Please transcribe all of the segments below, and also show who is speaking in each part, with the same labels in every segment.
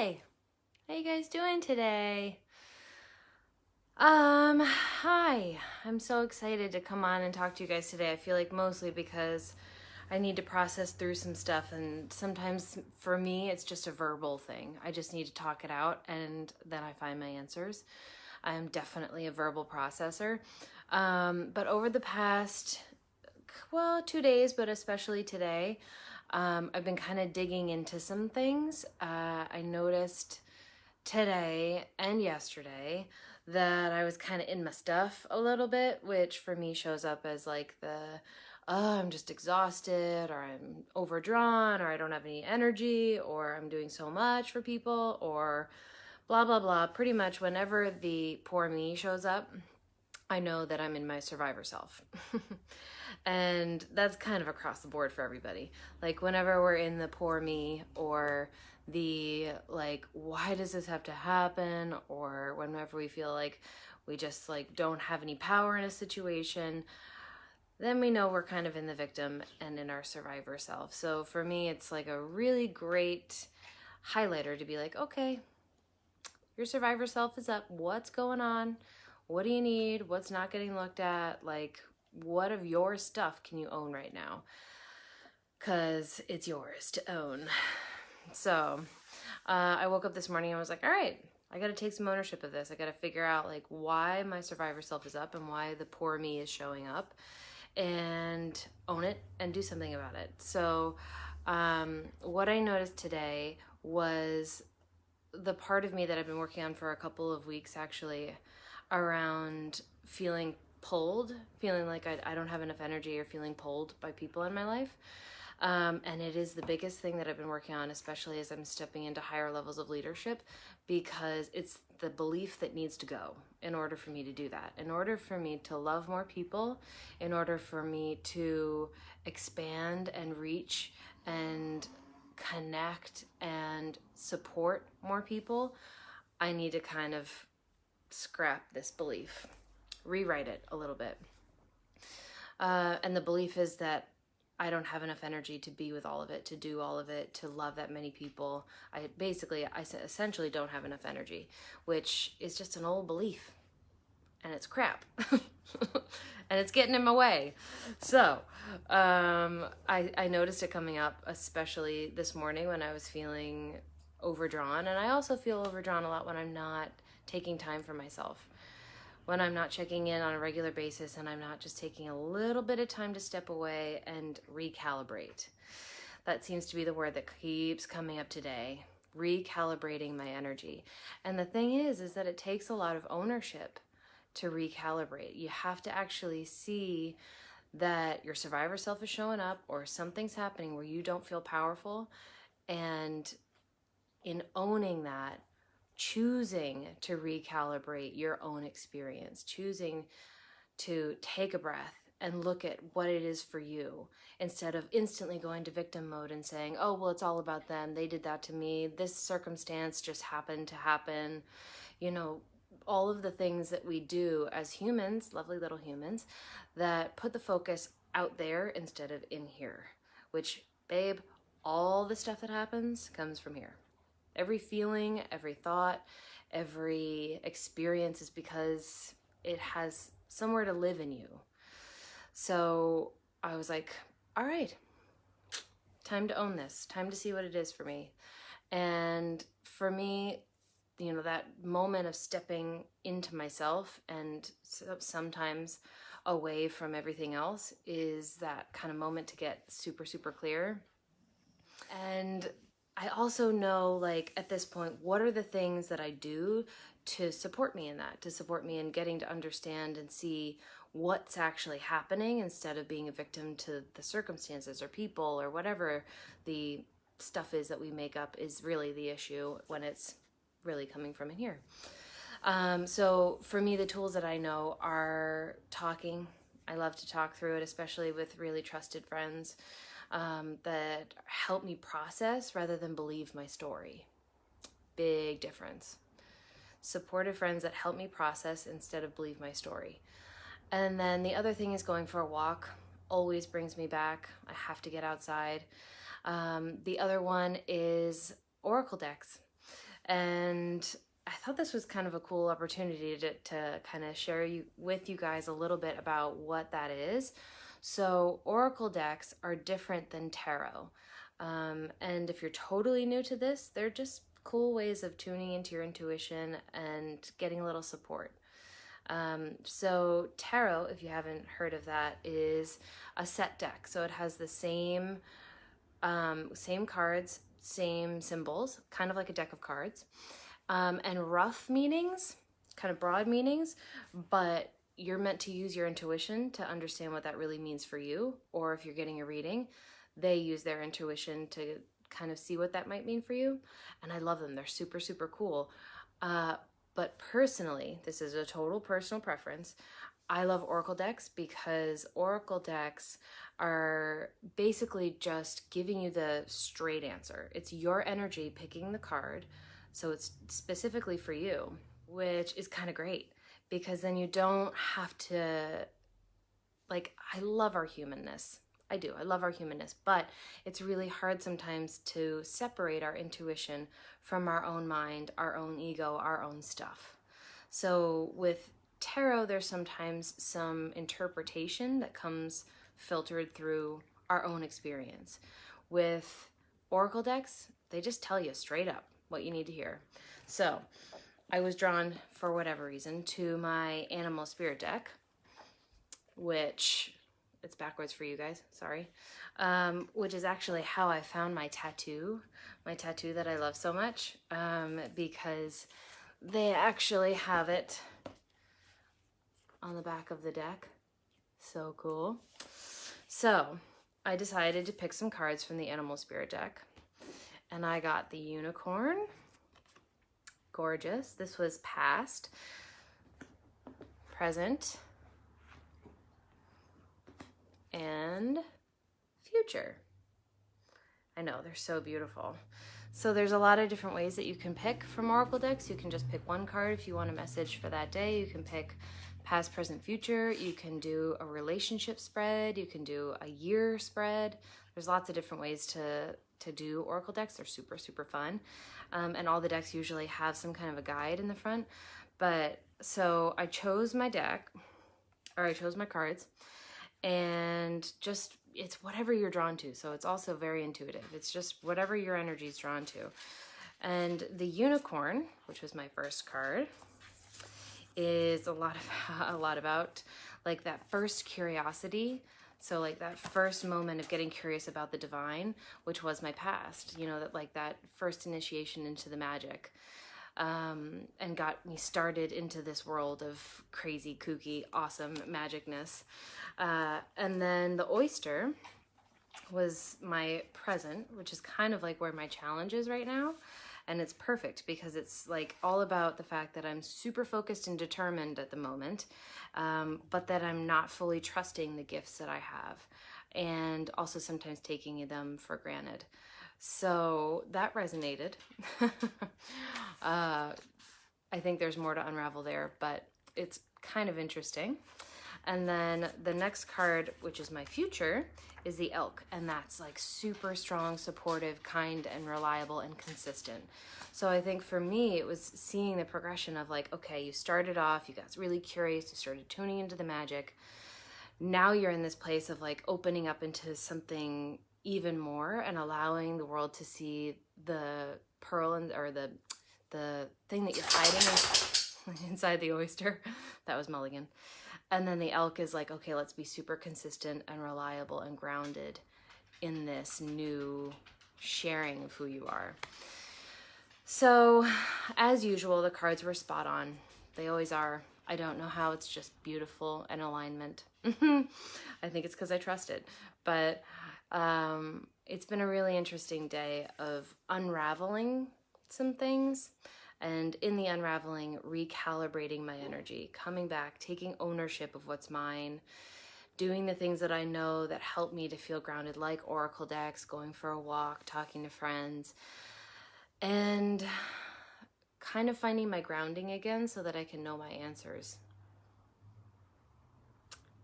Speaker 1: Hi, how you guys doing today? Hi. I'm so excited to come on and talk to you guys today. I feel like mostly because I need to process through some stuff, and sometimes for me it's just a verbal thing. I just need to talk it out and then I find my answers. I am definitely a verbal processor. But over the past, 2 days, but especially today, I've been kind of digging into some things. I noticed today and yesterday that I was kind of in my stuff a little bit, which for me shows up as like oh, I'm just exhausted, or I'm overdrawn, or I don't have any energy, or I'm doing so much for people, or blah, blah, blah. Pretty much whenever the poor me shows up, I know that I'm in my survivor self. And that's kind of across the board for everybody. Like whenever we're in the poor me, or the like, why does this have to happen? Or whenever we feel like we just like don't have any power in a situation, then we know we're kind of in the victim and in our survivor self. So for me, it's like a really great highlighter to be like, okay, your survivor self is up. What's going on? What do you need? What's not getting looked at? Like, what of your stuff can you own right now? Because it's yours to own. So I woke up this morning and I was like, all right, I got to take some ownership of this. I got to figure out like why my survivor self is up and why the poor me is showing up, and own it and do something about it. So what I noticed today was the part of me that I've been working on for a couple of weeks actually, around feeling pulled, feeling like I don't have enough energy, or feeling pulled by people in my life. And it is the biggest thing that I've been working on, especially as I'm stepping into higher levels of leadership, because it's the belief that needs to go in order for me to do that, in order for me to love more people, in order for me to expand and reach and connect and support more people. I need to kind of scrap this belief, rewrite it a little bit. And the belief is that I don't have enough energy to be with all of it, to do all of it, to love that many people. I essentially don't have enough energy, which is just an old belief, and it's crap. And it's getting in my way. So I noticed it coming up, especially this morning when I was feeling overdrawn. And I also feel overdrawn a lot when I'm not taking time for myself, when I'm not checking in on a regular basis, and I'm not just taking a little bit of time to step away and recalibrate. That seems to be the word that keeps coming up today. Recalibrating my energy. And the thing is that it takes a lot of ownership to recalibrate. You have to actually see that your survivor self is showing up, or something's happening where you don't feel powerful. And in owning that, choosing to recalibrate your own experience, choosing to take a breath and look at what it is for you, instead of instantly going to victim mode and saying, oh, well, it's all about them. They did that to me. This circumstance just happened to happen. You know, all of the things that we do as humans, lovely little humans, that put the focus out there instead of in here, which, babe, all the stuff that happens comes from here. Every feeling, every thought, every experience is because it has somewhere to live in you. So I was like, all right, time to own this, time to see what it is for me. And for me, you know, that moment of stepping into myself and sometimes away from everything else is that kind of moment to get super, super clear. And I also know, like, at this point, what are the things that I do to support me in that, to support me in getting to understand and see what's actually happening, instead of being a victim to the circumstances or people or whatever the stuff is that we make up is really the issue, when it's really coming from in here. So for me, the tools that I know are talking. I love to talk through it, especially with really trusted friends that help me process rather than believe my story. Big difference. Supportive friends that help me process instead of believe my story. And then the other thing is going for a walk. Always brings me back. I have to get outside. The other one is Oracle decks. And I thought this was kind of a cool opportunity to kind of share with you guys a little bit about what that is. So oracle decks are different than tarot. And if you're totally new to this, they're just cool ways of tuning into your intuition and getting a little support. So tarot, if you haven't heard of that, is a set deck. So it has the same cards, same symbols, kind of like a deck of cards, and rough meanings, kind of broad meanings, but you're meant to use your intuition to understand what that really means for you. Or if you're getting a reading, they use their intuition to kind of see what that might mean for you. And I love them. They're super, super cool. But personally, this is a total personal preference. I love oracle decks because oracle decks are basically just giving you the straight answer. It's your energy picking the card, so it's specifically for you, which is kind of great because then you don't have to, like, I love our humanness. I do. I love our humanness, but it's really hard sometimes to separate our intuition from our own mind, our own ego, our own stuff. So with tarot, there's sometimes some interpretation that comes filtered through our own experience. With oracle decks, they just tell you straight up what you need to hear. So I was drawn, for whatever reason, to my animal spirit deck, which it's backwards for you guys, sorry, which is actually how I found my tattoo that I love so much, because they actually have it on the back of the deck. So cool. So I decided to pick some cards from the animal spirit deck, and I got the unicorn. Gorgeous. This was past, present, and future. I know, they're so beautiful. So there's a lot of different ways that you can pick from oracle decks. You can just pick one card if you want a message for that day. You can pick past, present, future. You can do a relationship spread. You can do a year spread. There's lots of different ways to do oracle decks. They're super, super fun. And all the decks usually have some kind of a guide in the front. But so I chose my deck, or I chose my cards, and just, it's whatever you're drawn to. So it's also very intuitive. It's just whatever your energy is drawn to. And the unicorn, which was my first card, is a lot about like that first curiosity. So like that first moment of getting curious about the divine, which was my past, you know, that like that first initiation into the magic, and got me started into this world of crazy, kooky, awesome magicness. And then the oyster was my present, which is kind of like where my challenge is right now. And it's perfect because it's like all about the fact that I'm super focused and determined at the moment, but that I'm not fully trusting the gifts that I have, and also sometimes taking them for granted. So that resonated. I think there's more to unravel there, but it's kind of interesting. And then the next card, which is my future, is the elk. And that's like super strong, supportive, kind, and reliable and consistent. So I think for me, it was seeing the progression of like, okay, you started off, you got really curious, you started tuning into the magic. Now you're in this place of like opening up into something even more and allowing the world to see the pearl or the thing that you're hiding inside the oyster. That was Mulligan. And then the elk is like, okay, let's be super consistent and reliable and grounded in this new sharing of who you are. So as usual, the cards were spot on. They always are. I don't know how, it's just beautiful and alignment. I think it's because I trust it. But it's been a really interesting day of unraveling some things. And in the unraveling, recalibrating my energy, coming back, taking ownership of what's mine, doing the things that I know that help me to feel grounded, like oracle decks, going for a walk, talking to friends, and kind of finding my grounding again so that I can know my answers.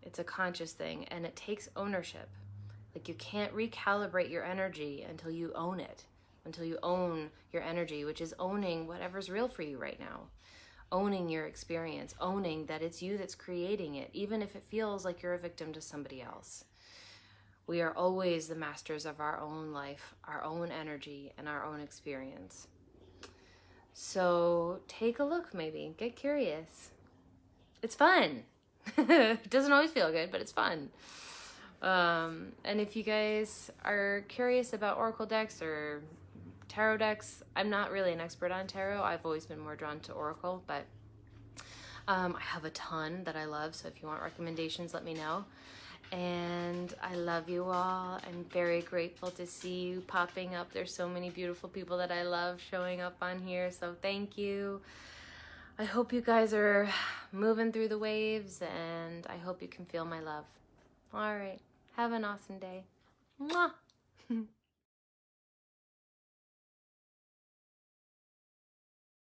Speaker 1: It's a conscious thing, and it takes ownership. Like, you can't recalibrate your energy until you own it. until you own your energy, which is owning whatever's real for you right now. Owning your experience, owning that it's you that's creating it, even if it feels like you're a victim to somebody else. We are always the masters of our own life, our own energy, and our own experience. So take a look, maybe. Get curious. It's fun. It doesn't always feel good, but it's fun. And if you guys are curious about Oracle decks or tarot decks, I'm not really an expert on tarot. I've always been more drawn to Oracle, but I have a ton that I love. So if you want recommendations, let me know. And I love you all. I'm very grateful to see you popping up. There's so many beautiful people that I love showing up on here. So thank you. I hope you guys are moving through the waves, and I hope you can feel my love. All right. Have an awesome day. Mwah.